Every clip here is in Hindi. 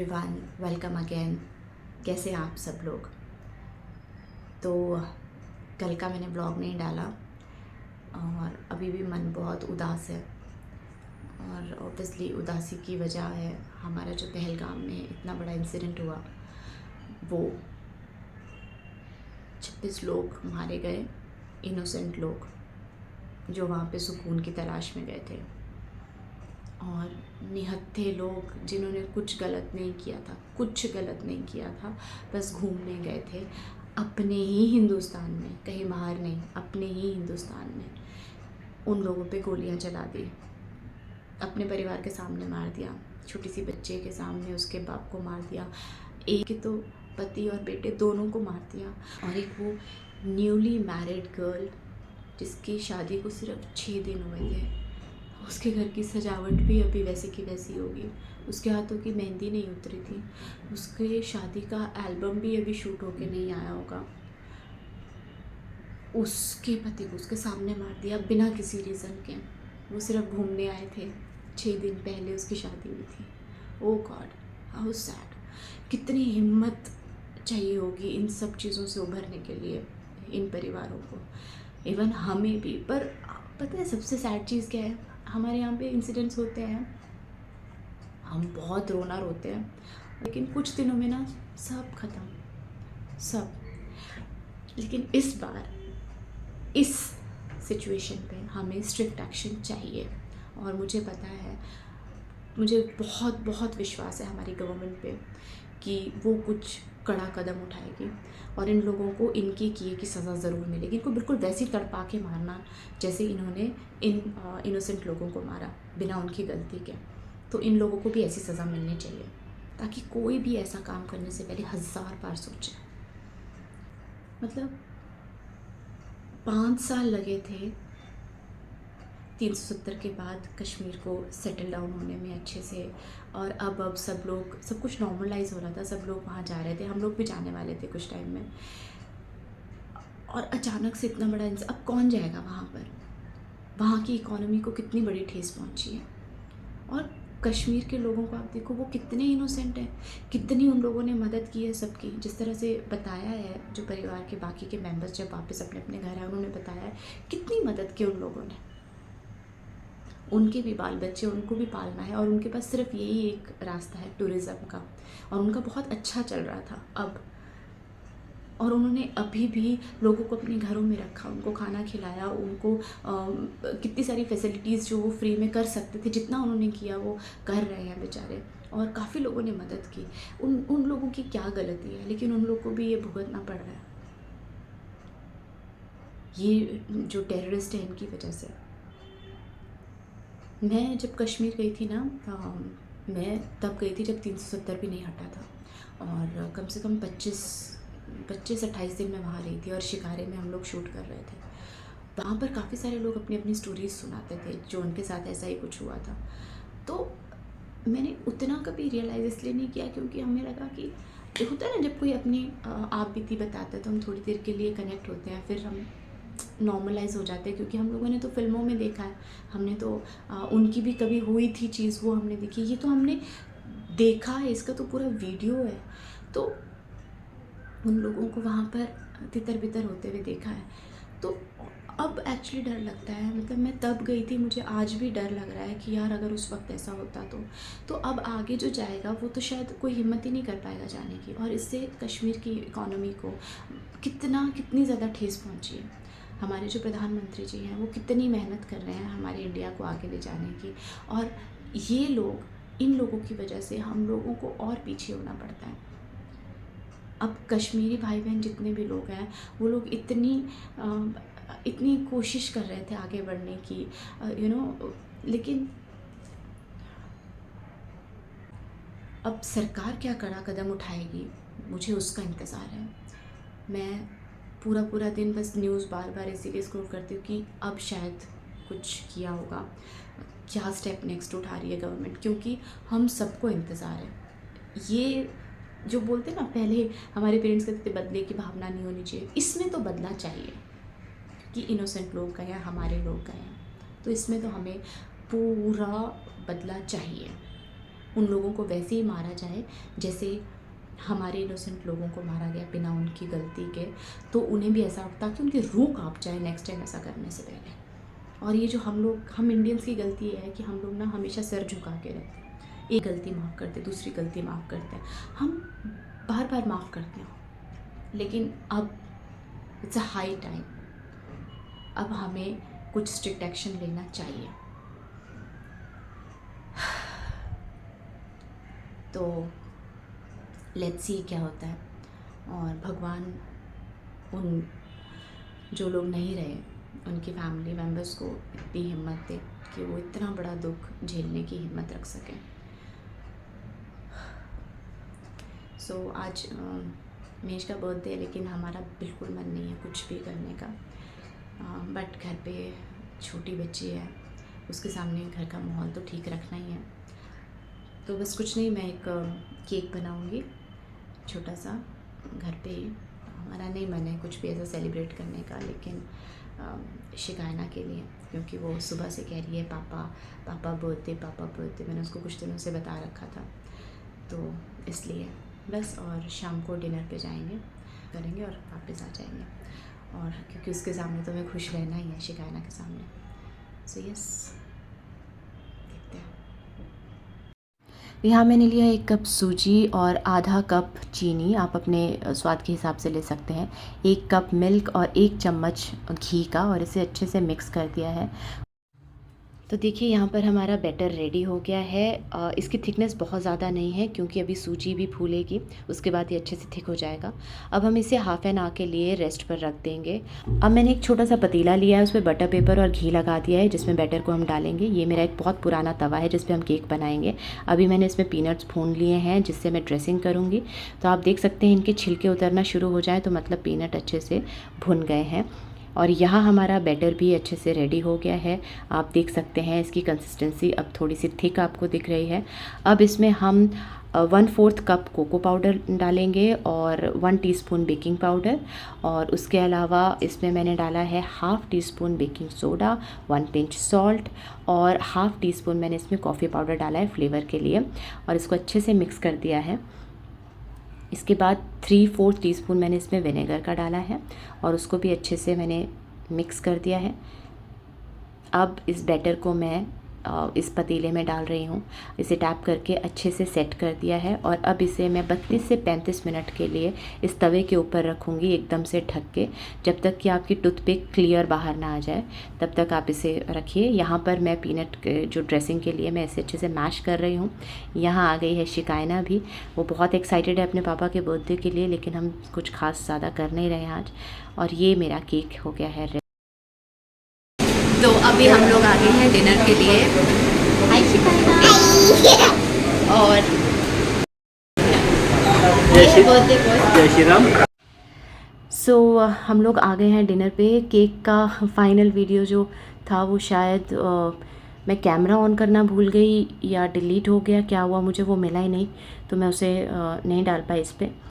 Everyone, welcome again. कैसे हैं आप सब लोग? तो कल का मैंने ब्लॉग नहीं डाला और अभी भी मन बहुत उदास है। और ऑब्वियसली उदासी की वजह है हमारा जो पहलगाम में इतना बड़ा इंसिडेंट हुआ, वो 26 लोग मारे गए, इनोसेंट लोग जो वहाँ पे सुकून की तलाश में गए थे, और निहत्थे लोग जिन्होंने कुछ गलत नहीं किया था, बस घूमने गए थे अपने ही हिंदुस्तान में, कहीं बाहर नहीं, अपने ही हिंदुस्तान में। उन लोगों पे गोलियां चला दी, अपने परिवार के सामने मार दिया, छोटी सी बच्चे के सामने उसके बाप को मार दिया, एक के तो पति और बेटे दोनों को मार दिया, और एक वो न्यूली मैरिड गर्ल जिसकी शादी को सिर्फ 6 दिन हुए थे, उसके घर की सजावट भी अभी वैसे की वैसी होगी, उसके हाथों की मेहंदी नहीं उतरी थी, उसके शादी का एल्बम भी अभी शूट होके नहीं आया होगा। उसके पति को उसके सामने मार दिया बिना किसी रीज़न के। वो सिर्फ घूमने आए थे, 6 दिन पहले उसकी शादी हुई थी। ओ गॉड, हाउ सैड। कितनी हिम्मत चाहिए होगी इन सब चीज़ों से उभरने के लिए इन परिवारों को, इवन हमें भी। पर पता है सबसे सैड चीज़ क्या है? हमारे यहाँ पे इंसिडेंट्स होते हैं, हम बहुत रोना रोते हैं, लेकिन कुछ दिनों में ना सब खत्म, सब। लेकिन इस बार इस सिचुएशन पे हमें स्ट्रिक्ट एक्शन चाहिए, और मुझे पता है, मुझे बहुत बहुत विश्वास है हमारी गवर्नमेंट पे कि वो कुछ कड़ा कदम उठाएगी और इन लोगों को इनके किए की सज़ा ज़रूर मिलेगी। इनको बिल्कुल वैसी तड़पा के मारना जैसे इन्होंने इन इनोसेंट लोगों को मारा बिना उनकी गलती के। तो इन लोगों को भी ऐसी सज़ा मिलनी चाहिए, ताकि कोई भी ऐसा काम करने से पहले 1000 बार सोचे। मतलब 5 साल लगे थे 370 के बाद कश्मीर को सेटल डाउन होने में अच्छे से, और अब सब कुछ नॉर्मलाइज हो रहा था, सब लोग वहाँ जा रहे थे, हम लोग भी जाने वाले थे कुछ टाइम में, और अचानक से इतना बड़ा अब कौन जाएगा वहाँ पर? वहाँ की इकोनॉमी को कितनी बड़ी ठेस पहुँची है। और कश्मीर के लोगों को आप देखो, वो कितने इनोसेंट हैं, कितनी उन लोगों ने मदद की है सबकी। जिस तरह से बताया है जो परिवार के बाकी के मेंबर्स जब वापस अपने अपने घर आए, उन्होंने बताया है कितनी मदद की उन लोगों ने। उनके भी बाल बच्चे, उनको भी पालना है, और उनके पास सिर्फ यही एक रास्ता है टूरिज़्म का, और उनका बहुत अच्छा चल रहा था अब। और उन्होंने अभी भी लोगों को अपने घरों में रखा, उनको खाना खिलाया, उनको कितनी सारी फैसिलिटीज़ जो वो फ्री में कर सकते थे, जितना उन्होंने किया वो कर रहे हैं बेचारे। और काफ़ी लोगों ने मदद की। उन लोगों की क्या गलती है, लेकिन उन लोगों को भी ये भुगतना पड़ रहा है, ये जो टेररिस्ट है इनकी वजह से। मैं जब कश्मीर गई थी ना, मैं तब गई थी जब 370 भी नहीं हटा था, और कम से कम 25-28 दिन मैं वहाँ रही थी, और शिकारे में हम लोग शूट कर रहे थे। वहाँ पर काफ़ी सारे लोग अपनी अपनी स्टोरीज सुनाते थे जो उनके साथ ऐसा ही कुछ हुआ था। तो मैंने उतना कभी रियलाइज़ इसलिए नहीं किया क्योंकि हमें लगा कि होता है ना, जब कोई अपनी आप बीती बताता है तो हम थोड़ी देर के लिए कनेक्ट होते हैं, फिर हम नॉर्मलाइज हो जाते हैं, क्योंकि हम लोगों ने तो फिल्मों में देखा है, हमने तो उनकी भी कभी हुई थी चीज़, वो हमने देखी, ये तो हमने देखा है, इसका तो पूरा वीडियो है। तो उन लोगों को वहाँ पर तितर बितर होते हुए देखा है, तो अब एक्चुअली डर लगता है। मतलब मैं तब गई थी, मुझे आज भी डर लग रहा है कि यार अगर उस वक्त ऐसा होता तो अब आगे जो जाएगा वो तो शायद कोई हिम्मत ही नहीं कर पाएगा जाने की, और इससे कश्मीर की इकोनॉमी को कितनी ज़्यादा ठेस पहुँची है। हमारे जो प्रधानमंत्री जी हैं वो कितनी मेहनत कर रहे हैं हमारे इंडिया को आगे ले जाने की, और ये लोग, इन लोगों की वजह से हम लोगों को और पीछे होना पड़ता है। अब कश्मीरी भाई बहन जितने भी लोग हैं, वो लोग इतनी कोशिश कर रहे थे आगे बढ़ने की, लेकिन अब सरकार क्या कड़ा कदम उठाएगी, मुझे उसका इंतज़ार है। मैं पूरा पूरा दिन बस न्यूज़ बार बार इसीलिए स्क्रॉल करती हूँ कि अब शायद कुछ किया होगा, क्या स्टेप नेक्स्ट उठा रही है गवर्नमेंट, क्योंकि हम सबको इंतज़ार है। ये जो बोलते हैं ना, पहले हमारे पेरेंट्स कहते थे बदले की भावना नहीं होनी चाहिए, इसमें तो बदला चाहिए कि इनोसेंट लोग गए हैं, हमारे लोग गए हैं, तो इसमें तो हमें पूरा बदला चाहिए। उन लोगों को वैसे ही मारा जाए जैसे हमारे इनोसेंट लोगों को मारा गया बिना उनकी गलती के, तो उन्हें भी ऐसा ताकि उनकी रूह काँप जाए नेक्स्ट टाइम ऐसा करने से पहले। और ये जो हम इंडियंस की गलती ये है कि हम लोग ना हमेशा सर झुका के रहते हैं, एक गलती माफ़ करते दूसरी गलती माफ़ करते हैं, हम बार बार माफ़ करते हैं, लेकिन अब इट्स अ हाई टाइम, अब हमें कुछ स्ट्रिक्ट एक्शन लेना चाहिए। तो लेट्स सी क्या होता है, और भगवान उन जो लोग नहीं रहे उनकी फैमिली मेम्बर्स को इतनी हिम्मत दे कि वो इतना बड़ा दुख झेलने की हिम्मत रख सकें। सो आज मेश का बर्थडे है, लेकिन हमारा बिल्कुल मन नहीं है कुछ भी करने का, बट घर पे छोटी बच्ची है, उसके सामने घर का माहौल तो ठीक रखना ही है। तो बस कुछ नहीं, मैं एक केक बनाऊंगी छोटा सा घर पे ही। हमारा नहीं मन है कुछ भी ऐसा सेलिब्रेट करने का, लेकिन शिकायना के लिए, क्योंकि वो सुबह से कह रही है पापा बर्थडे। मैंने उसको कुछ दिनों से बता रखा था, तो इसलिए बस। और शाम को डिनर पे जाएंगे, करेंगे और वापस आ जाएंगे, और क्योंकि उसके सामने तो हमें खुश रहना ही है, शिकायना के सामने। सो यस, देखते हैं। यहाँ मैंने लिया 1 कप सूजी और आधा कप चीनी, आप अपने स्वाद के हिसाब से ले सकते हैं, 1 कप मिल्क और 1 चम्मच घी का, और इसे अच्छे से मिक्स कर दिया है। तो देखिए यहाँ पर हमारा बैटर रेडी हो गया है। इसकी थिकनेस बहुत ज़्यादा नहीं है, क्योंकि अभी सूजी भी फूलेगी, उसके बाद ये अच्छे से थिक हो जाएगा। अब हम इसे हाफ़ एन आवर के लिए रेस्ट पर रख देंगे। अब मैंने एक छोटा सा पतीला लिया है, उस पर बटर पेपर और घी लगा दिया है, जिसमें बैटर को हम डालेंगे। ये मेरा एक बहुत पुराना तवा है जिस पर हम केक बनाएंगे। अभी मैंने इसमें पीनट्स भून लिए हैं, जिससे मैं ड्रेसिंग करूँगी। तो आप देख सकते हैं इनके छिलके उतरना शुरू हो जाए तो मतलब पीनट अच्छे से भुन गए हैं। और यहाँ हमारा बैटर भी अच्छे से रेडी हो गया है। आप देख सकते हैं इसकी कंसिस्टेंसी अब थोड़ी सी थिक आपको दिख रही है। अब इसमें हम 1/4 कप कोको पाउडर डालेंगे और 1 टीस्पून बेकिंग पाउडर, और उसके अलावा इसमें मैंने डाला है ½ teaspoon baking soda, 1 pinch salt, और ½ टीस्पून मैंने इसमें कॉफ़ी पाउडर डाला है फ्लेवर के लिए, और इसको अच्छे से मिक्स कर दिया है। इसके बाद 3/4 टीस्पून मैंने इसमें विनेगर का डाला है, और उसको भी अच्छे से मैंने मिक्स कर दिया है। अब इस बैटर को मैं इस पतीले में डाल रही हूँ, इसे टैप करके अच्छे से सेट कर दिया है। और अब इसे मैं 32 से 35 मिनट के लिए इस तवे के ऊपर रखूँगी, एकदम से ढक के, जब तक कि आपकी टूथपिक क्लियर बाहर ना आ जाए, तब तक आप इसे रखिए। यहाँ पर मैं पीनट जो ड्रेसिंग के लिए मैं इसे अच्छे से मैश कर रही हूँ। यहाँ आ गई है शिकायना भी, वो बहुत एक्साइटेड है अपने पापा के बर्थडे के लिए, लेकिन हम कुछ खास ज़्यादा कर नहीं रहे हैं आज। और ये मेरा केक हो गया है। तो अभी हम लोग आ गए हैं डिनर के लिए। हाय शिकायना। और जय श्री राम। सो हम लोग आ गए हैं डिनर पे। केक का फाइनल वीडियो जो था वो शायद मैं कैमरा ऑन करना भूल गई या डिलीट हो गया, क्या हुआ मुझे वो मिला ही नहीं, तो मैं उसे नहीं डाल पाई इस पर।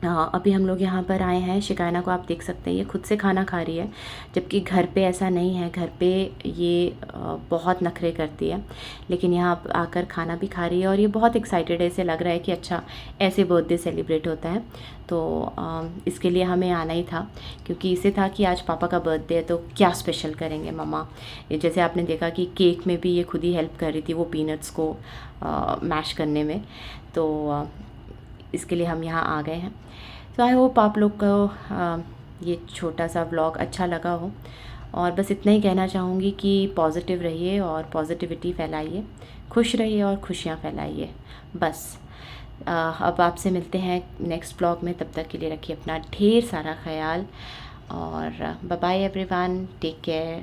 अभी हम लोग यहाँ पर आए हैं। शिकायना को आप देख सकते हैं, ये खुद से खाना खा रही है, जबकि घर पे ऐसा नहीं है। घर पे ये बहुत नखरे करती है, लेकिन यहाँ आकर खाना भी खा रही है, और ये बहुत एक्साइटेड है। इसे लग रहा है कि अच्छा ऐसे बर्थडे सेलिब्रेट होता है। तो इसके लिए हमें आना ही था, क्योंकि इसे था कि आज पापा का बर्थडे है तो क्या स्पेशल करेंगे मम्मा। जैसे आपने देखा कि केक में भी ये खुद ही हेल्प कर रही थी वो पीनट्स को मैश करने में, तो इसके लिए हम यहाँ आ गए हैं। तो आई होप आप लोग को ये छोटा सा व्लॉग अच्छा लगा हो, और बस इतना ही कहना चाहूँगी कि पॉजिटिव रहिए और पॉजिटिविटी फैलाइए, खुश रहिए और खुशियाँ फैलाइए। बस अब आपसे मिलते हैं नेक्स्ट व्लॉग में, तब तक के लिए रखिए अपना ढेर सारा ख्याल, और bye bye everyone, take care.